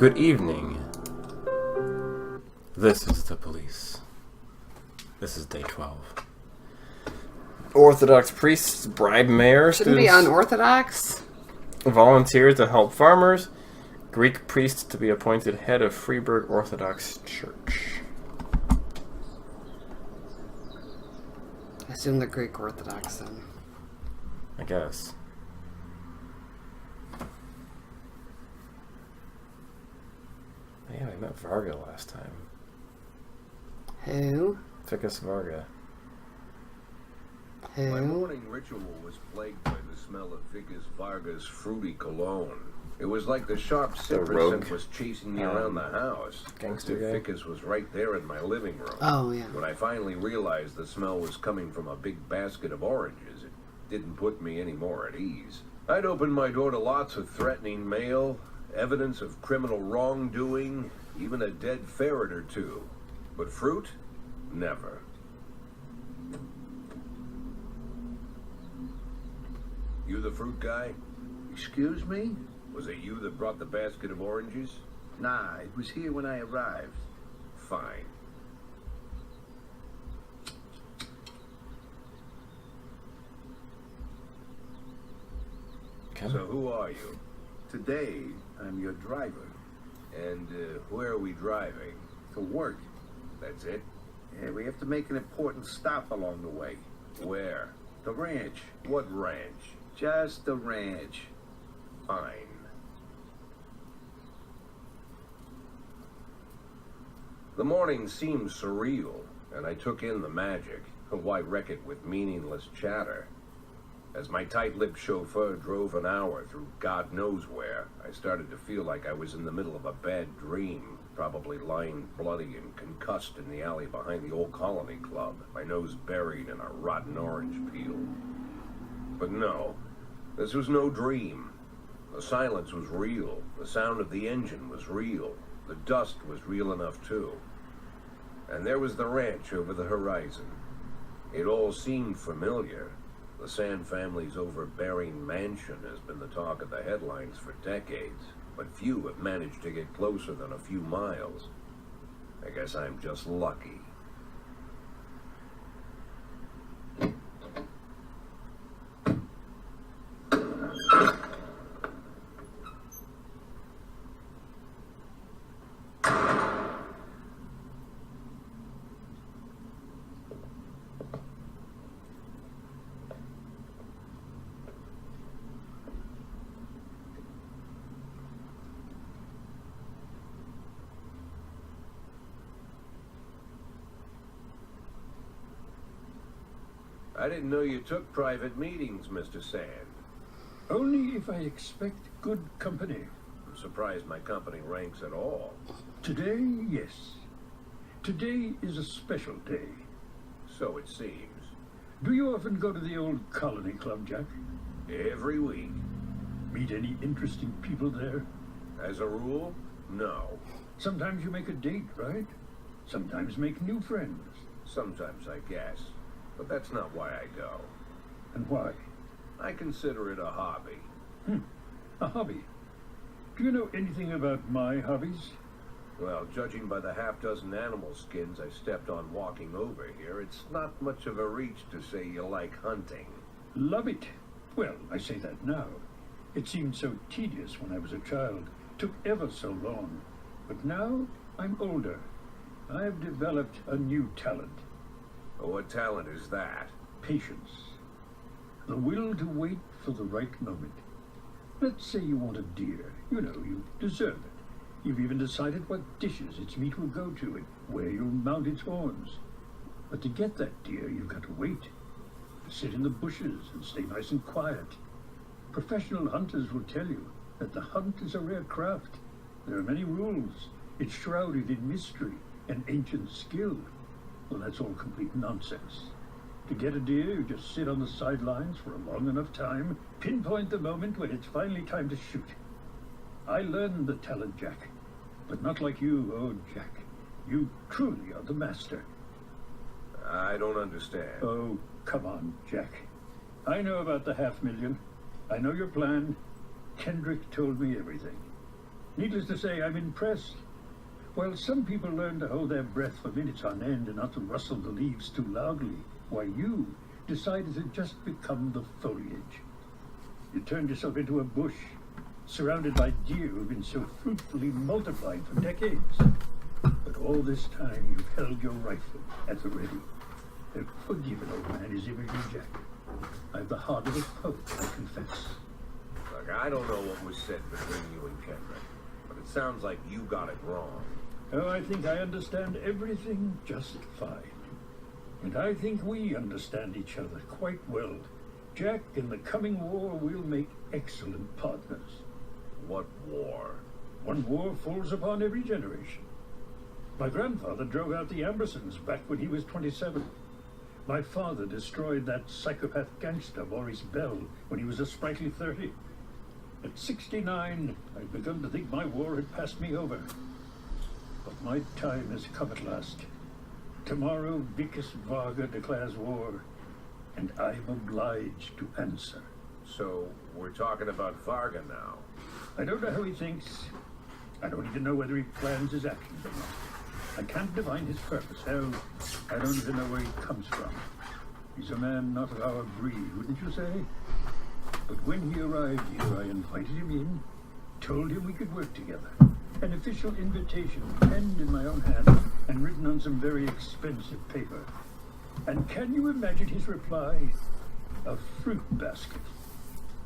Good evening. This is the police. This is day 12. Orthodox priests bribe mayors. Shouldn't be unorthodox. Volunteer to help farmers. Greek priest to be appointed head of Freiburg Orthodox Church. I assume the Greek Orthodox then. I guess. Yeah, we met Varga last time. Who? Ficus Varga. Who? My morning ritual was plagued by the smell of Ficus Varga's fruity cologne. It was like the sharp citrus scent was chasing me around the house. Gangster guy. Ficus was right there in my living room. Oh, yeah. When I finally realized the smell was coming from a big basket of oranges, it didn't put me any more at ease. I'd opened my door to lots of threatening mail, evidence of criminal wrongdoing, even a dead ferret or two. But fruit? Never. You the fruit guy? Excuse me? Was it you that brought the basket of oranges? Nah, it was here when I arrived. Fine. Okay. So who are you? Today, I'm your driver. And where are we driving? For work. That's it? Yeah, we have to make an important stop along the way. Where? The ranch. What ranch? Just the ranch. Fine. The morning seemed surreal, and I took in the magic. Why wreck it with meaningless chatter? As my tight-lipped chauffeur drove an hour through God knows where, I started to feel like I was in the middle of a bad dream, probably lying bloody and concussed in the alley behind the old Colony Club, my nose buried in a rotten orange peel. But no, this was no dream. The silence was real. The sound of the engine was real. The dust was real enough too. And there was the ranch over the horizon. It all seemed familiar. The Sand family's overbearing mansion has been the talk of the headlines for decades, but few have managed to get closer than a few miles. I guess I'm just lucky. I didn't know you took private meetings, Mr. Sand. Only if I expect good company. I'm surprised my company ranks at all. Today, yes. Today is a special day. So it seems. Do you often go to the old Colony Club, Jack? Every week. Meet any interesting people there? As a rule, no. Sometimes you make a date, right? Sometimes make new friends. Sometimes, I guess. But that's not why I go. And why? I consider it a hobby. A hobby. Do you know anything about my hobbies? Well, judging by the half-dozen animal skins I stepped on walking over here, it's not much of a reach to say you like hunting. Love it. Well, I say that now. It seemed so tedious when I was a child. Took ever so long. But now I'm older. I've developed a new talent. What talent is that? Patience. The will to wait for the right moment. Let's say you want a deer. You know, you deserve it. You've even decided what dishes its meat will go to and where you'll mount its horns. But to get that deer, you've got to wait. Sit in the bushes and stay nice and quiet. Professional hunters will tell you that the hunt is a rare craft. There are many rules. It's shrouded in mystery and ancient skill. Well, that's all complete nonsense. To get a deer, you just sit on the sidelines for a long enough time, pinpoint the moment when it's finally time to shoot. I learned the talent, Jack. But not like you, oh, Jack. You truly are the master. I don't understand. Oh, come on, Jack. I know about the 500,000. I know your plan. Kendrick told me everything. Needless to say, I'm impressed. While some people learn to hold their breath for minutes on end and not to rustle the leaves too loudly, why you decided to just become the foliage. You turned yourself into a bush, surrounded by deer who've been so fruitfully multiplied for decades. But all this time, you've held your rifle at the ready. A forgiven old man is Imogen Jack. I've the heart of a poet, I confess. Look, I don't know what was said between you and Kendrick, but it sounds like you got it wrong. Oh, I think I understand everything just fine. And I think we understand each other quite well. Jack, in the coming war, we'll make excellent partners. What war? One war falls upon every generation. My grandfather drove out the Ambersons back when he was 27. My father destroyed that psychopath gangster, Maurice Bell, when he was a sprightly 30. At 69, I'd begun to think my war had passed me over. But my time has come at last. Tomorrow, Vicus Varga declares war, and I'm obliged to answer. So, we're talking about Varga now. I don't know how he thinks. I don't even know whether he plans his actions or not. I can't divine his purpose. Hell, I don't even know where he comes from. He's a man not of our breed, wouldn't you say? But when he arrived here, I invited him in, told him we could work together. An official invitation penned in my own hand and written on some very expensive paper. And can you imagine his reply? A fruit basket.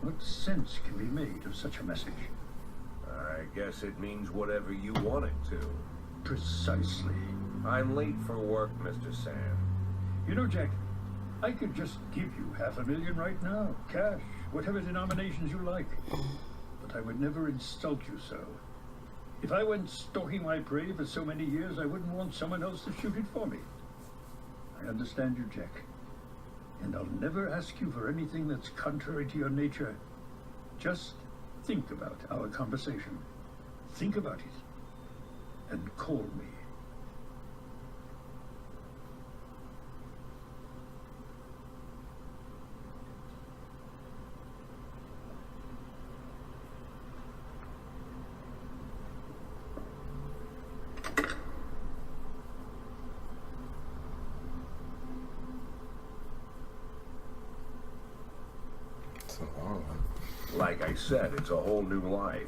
What sense can be made of such a message? I guess it means whatever you want it to. Precisely. I'm late for work, Mr. Sam. You know, Jack, I could just give you $500,000 right now. Cash, whatever denominations you like. But I would never insult you so. If I went stalking my prey for so many years, I wouldn't want someone else to shoot it for me. I understand you, Jack. And I'll never ask you for anything that's contrary to your nature. Just think about our conversation. Think about it. And call me. It's a long one. Like I said, it's a whole new life,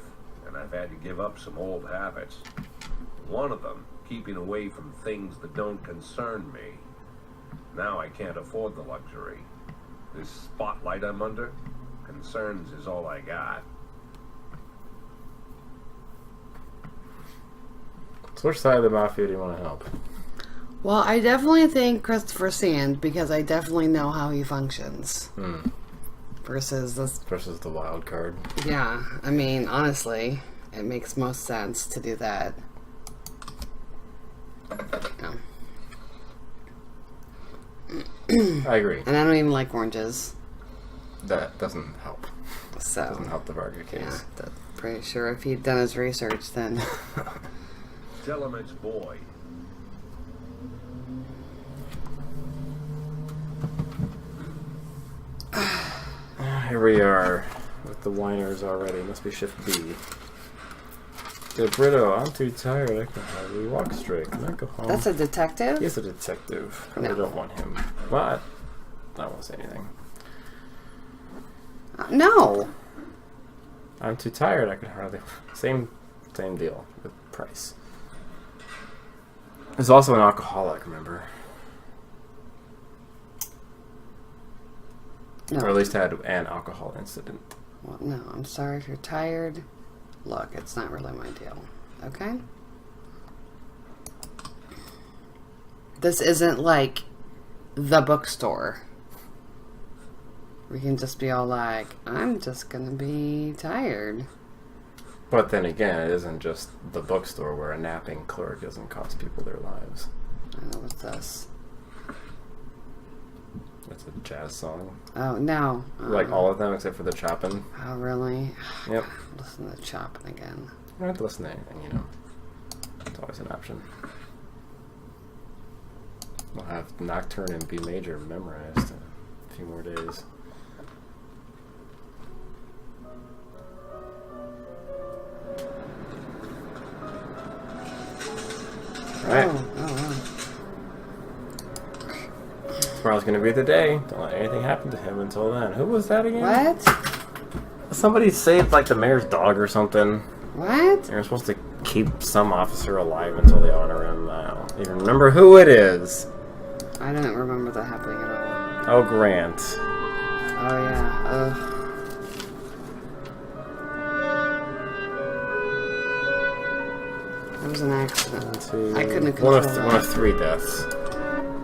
and I've had to give up some old habits. One of them, keeping away from things that don't concern me. Now I can't afford the luxury. This spotlight I'm under, concerns is all I got. So which side of the mafia do you want to help? Well, I definitely think Christopher Sand, because I definitely know how he functions. Versus this. Versus the wild card. Yeah, I mean, honestly, it makes most sense to do that. Yeah. I agree. And I don't even like oranges. That doesn't help. So. Doesn't help the Varga case. Yeah, pretty sure if he'd done his research, then. Tell him it's Boyd. Here we are with the whiners already. Must be shift B. Good Brito, I'm too tired. I can hardly walk straight. Can I go home? That's a detective? He's a detective. No. I don't want him. But I won't say anything. No. I'm too tired. I can hardly. Same deal with Price. He's also an alcoholic, remember? No. Or at least had an alcohol incident. Well, no, I'm sorry if you're tired. Look, it's not really my deal. Okay? This isn't like the bookstore. We can just be all like, I'm just gonna be tired. But then again, it isn't just the bookstore where a napping clerk doesn't cost people their lives. I know what's this. It's a jazz song. Oh, no. Like all of them except for the Chopin. Oh, really? Yep. Listen to Chopin again. You don't have to listen to anything, you know. It's always an option. We'll have Nocturne and B major memorized in a few more days. Tomorrow's gonna be the day. Don't let anything happen to him until then. Who was that again? What? Somebody saved like the mayor's dog or something. What? They're supposed to keep some officer alive until they honor him. I don't even remember who it is. I didn't remember that happening at all. Oh, Grant. Oh, yeah. Ugh. It was an accident. I couldn't control that. One of 3 deaths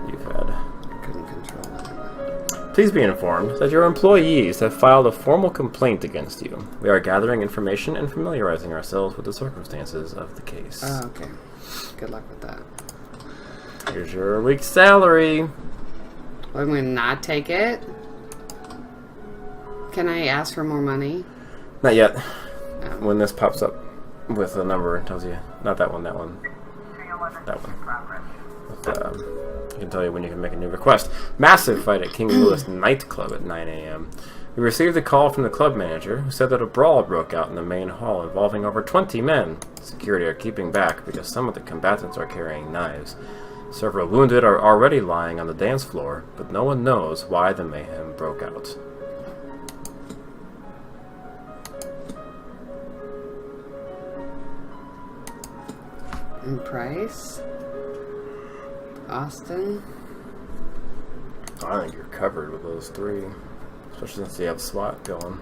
you've had. I couldn't control that. Please be informed that your employees have filed a formal complaint against you. We are gathering information and familiarizing ourselves with the circumstances of the case. Oh, okay. Good luck with that. Here's your week's salary. Well, I'm going to not take it. Can I ask for more money? Not yet. Oh. When this pops up with a number, it tells you. Not that one, that one. That one. With, I can tell you when you can make a new request. Massive fight at King Louis nightclub at 9 a.m. We received a call from the club manager who said that a brawl broke out in the main hall involving over 20 men. Security are keeping back because some of the combatants are carrying knives. Several wounded are already lying on the dance floor, but no one knows why the mayhem broke out. And Price? Austin? I think you're covered with those 3. Especially since you have SWAT going.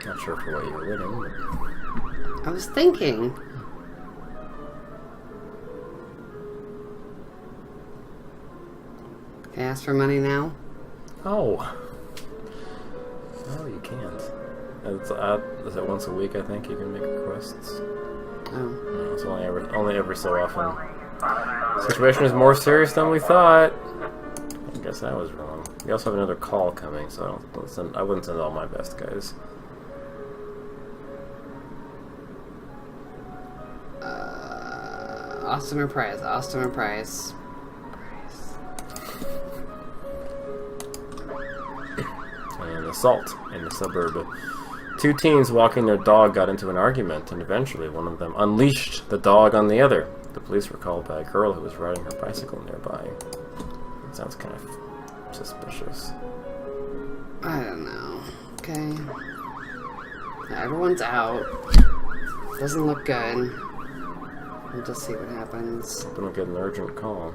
Not sure for what you were winning. I was thinking. Can I ask for money now? Oh. No, you can't. It's is it once a week? I think you can make requests. Oh. No, it's only every so often. The situation is more serious than we thought. I guess I was wrong. We also have another call coming, so I wouldn't send all my best guys. Austin or Price? Austin or Price? An assault in the suburb. 2 teens walking their dog got into an argument, and eventually one of them unleashed the dog on the other. The police were called by a girl who was riding her bicycle nearby. It sounds kind of suspicious. I don't know. Okay. Everyone's out. Doesn't look good. We'll just see what happens. Hope we don't get an urgent call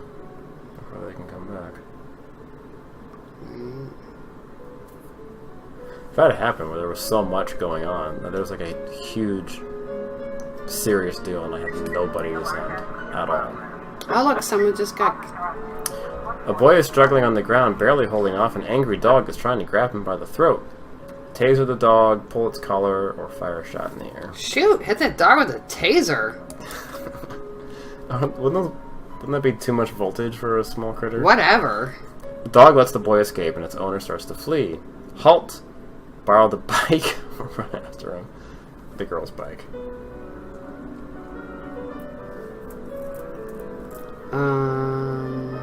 before they can come back. If that had happened where there was so much going on, that there was like a huge, serious deal, and I had nobody to send at all. Oh look, someone just got... A boy is struggling on the ground, barely holding off. An angry dog is trying to grab him by the throat. Taser the dog, pull its collar, or fire a shot in the air. Shoot! Hit that dog with a taser! Wouldn't that be too much voltage for a small critter? Whatever. The dog lets the boy escape, and its owner starts to flee. Halt! Borrow the bike, or run after him. The girl's bike. I'm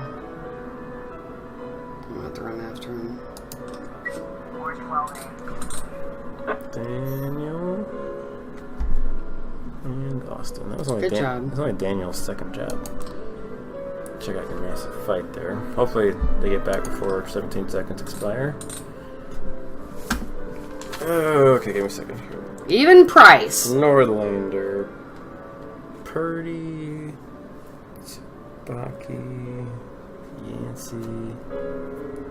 gonna have to run after him. Daniel and Austin. That was only Good job. That was only Daniel's second job. Check out your massive fight there. Hopefully they get back before 17 seconds expire. Okay, give me a second here. Even Price. Northlander, Purdy, Baki, Yancey,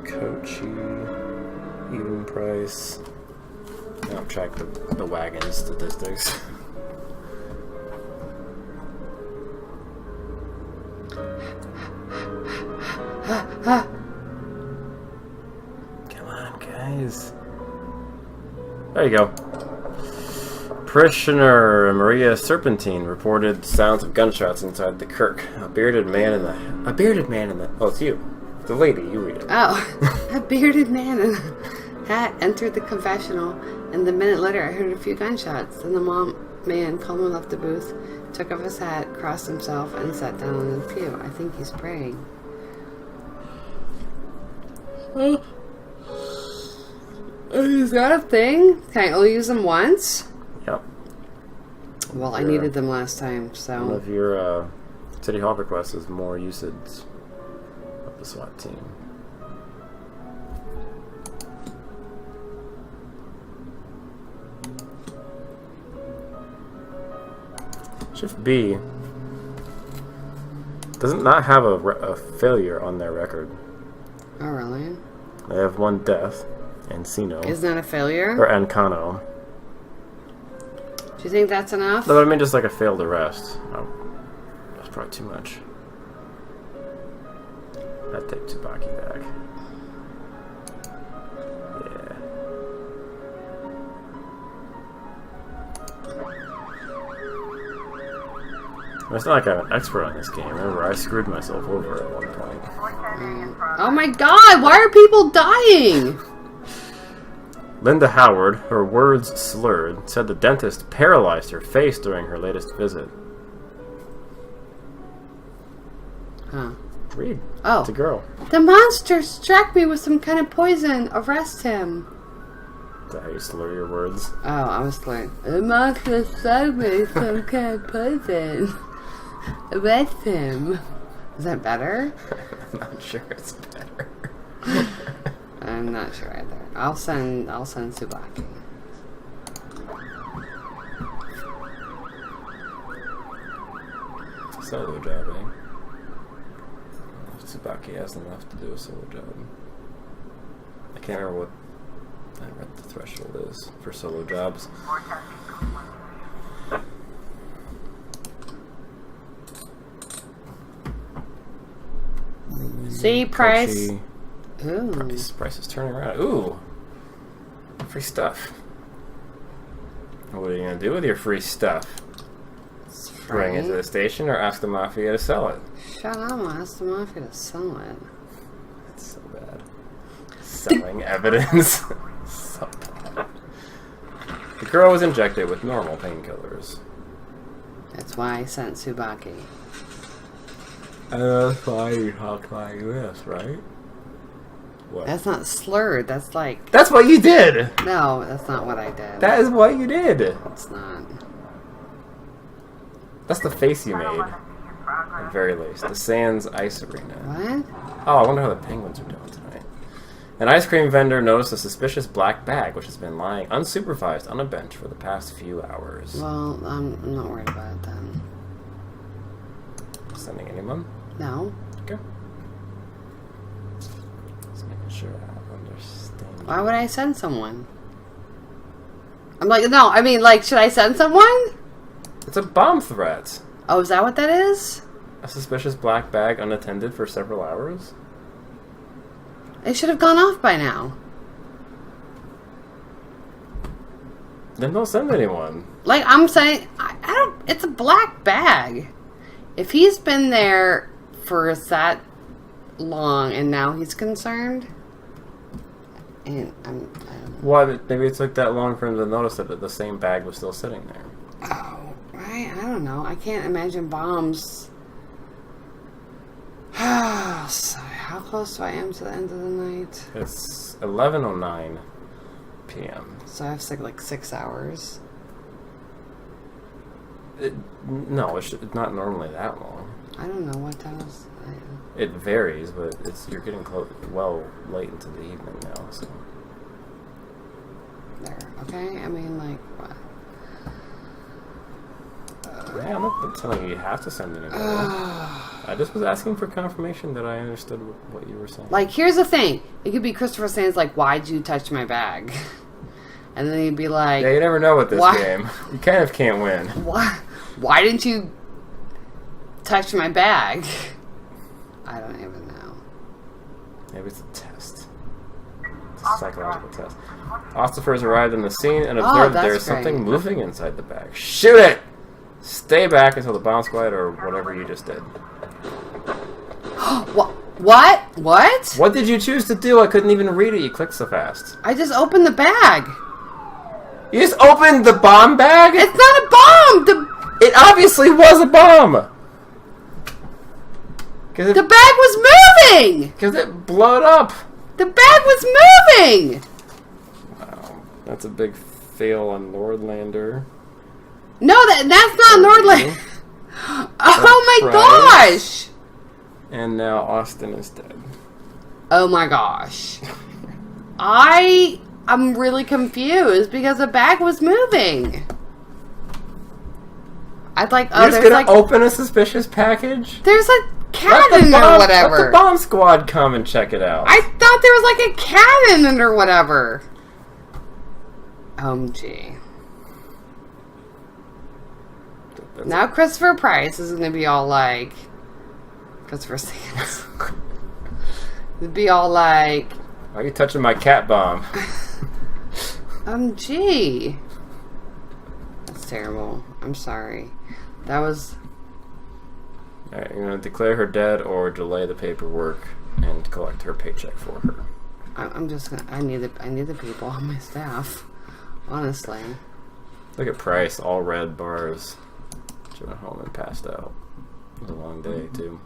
Kochi, Even Price. I'll track the wagon statistics. Come on, guys. There you go. Parishioner Maria Serpentine reported sounds of gunshots inside the kirk. A bearded man in the... Oh, it's you. The lady, you read it. Oh, a bearded man in a hat entered the confessional, and the minute later I heard a few gunshots. Then the man calmly left the booth, took off his hat, crossed himself, and sat down on the pew. I think he's praying. Is that a thing? Can I only use them once? Yep. Well, I needed them last time, One so... of your City Hall requests is more usage of the SWAT team. Shift B doesn't not have a failure on their record. Oh, really? They have one death, Encino. Isn't that a failure? Or Encano. Do you think that's enough? No, but I mean just like a failed arrest. Oh, that's probably too much. I'd take Tsubaki back. Yeah. It's not like I'm an expert on this game. Remember, I screwed myself over at one point. Oh my god, why are people dying? Linda Howard, her words slurred, said the dentist paralyzed her face during her latest visit. Huh. Read. Oh. It's a girl. The monster struck me with some kind of poison. Arrest him. Is that how you slur your words? Oh, I was like, the monster struck me with some kind of poison. Arrest him. Is that better? I'm not sure it's better. I'm not sure either. I'll send Tsubaki. Solo job, eh? Tsubaki has enough to do a solo job. I can't remember what the threshold is for solo jobs. See, price. Touchy. Ooh. Price is turning around. Ooh! Free stuff. What are you gonna do with your free stuff? It's Bring it to free. the station or ask the Mafia to sell it? Shut up, I'll ask the Mafia to sell it. It's so bad. Selling evidence. So bad. The girl was injected with normal painkillers. That's why I sent Tsubaki. That's why you talk like this, right? What? That's not slurred, that's like... That's what you did! No, that's not what I did. That is what you did! It's not. That's the face you made. At very least. The Sands Ice Arena. What? Oh, I wonder how the Penguins are doing tonight. An ice cream vendor noticed a suspicious black bag which has been lying unsupervised on a bench for the past few hours. Well, I'm not worried about it then. Sending anyone? No. Okay. Just making sure I understand. Why would I send someone? I'm like, no, I mean, like, should I send someone? It's a bomb threat. Oh, is that what that is? A suspicious black bag unattended for several hours? It should have gone off by now. Then don't send anyone. Like, I'm saying, I don't, it's a black bag. If he's been there for that long and now he's concerned, and I don't know. Why? Maybe it took that long for him to notice that the same bag was still sitting there. Oh, right, I don't know. I can't imagine bombs. So how close do I am to the end of the night? It's 11:09 p.m. So I have like 6 hours. No, it's not normally that long. I don't know what time is. It varies, but you're getting close, well, late into the evening now. So There, okay? I mean, like, what? yeah, I'm not telling you have to send anyone. I just was asking for confirmation that I understood what you were saying. Like, here's the thing. It could be Christopher Sands like, why'd you touch my bag? And then he'd be like, Yeah, you never know with this Why? game. You kind of can't win. Why didn't you touch my bag? I don't even know. Maybe it's a test. It's a psychological test. Ossifers arrived on the scene and observed that that's there's something great. moving inside the bag. Shoot it! Stay back until the bomb squad or whatever you just did. What? What? What did you choose to do? I couldn't even read it. You clicked so fast. I just opened the bag. You just opened the bomb bag? It's not a bomb! It obviously was a bomb! The bag was moving! Because it blowed up. The bag was moving! That's a big fail on Lordlander. No, that's not Nordland. Oh my gosh! And now Austin is dead. Oh my gosh. I'm really confused because the bag was moving. I'd like, You're just gonna open a suspicious package? There's a cat in there or whatever. Let the bomb squad come and check it out. I thought there was like a cat in it or whatever. Gee. Now Christopher Price is gonna be all like, Christopher Sands. It'd be all like, why are you touching my cat bomb? Gee. That's terrible. I'm sorry. That was... Alright, you're gonna declare her dead or delay the paperwork and collect her paycheck for her. I'm just gonna... I need the people on my staff. Honestly. Look at Price, all red bars. She went home and passed out. It was a long day, too.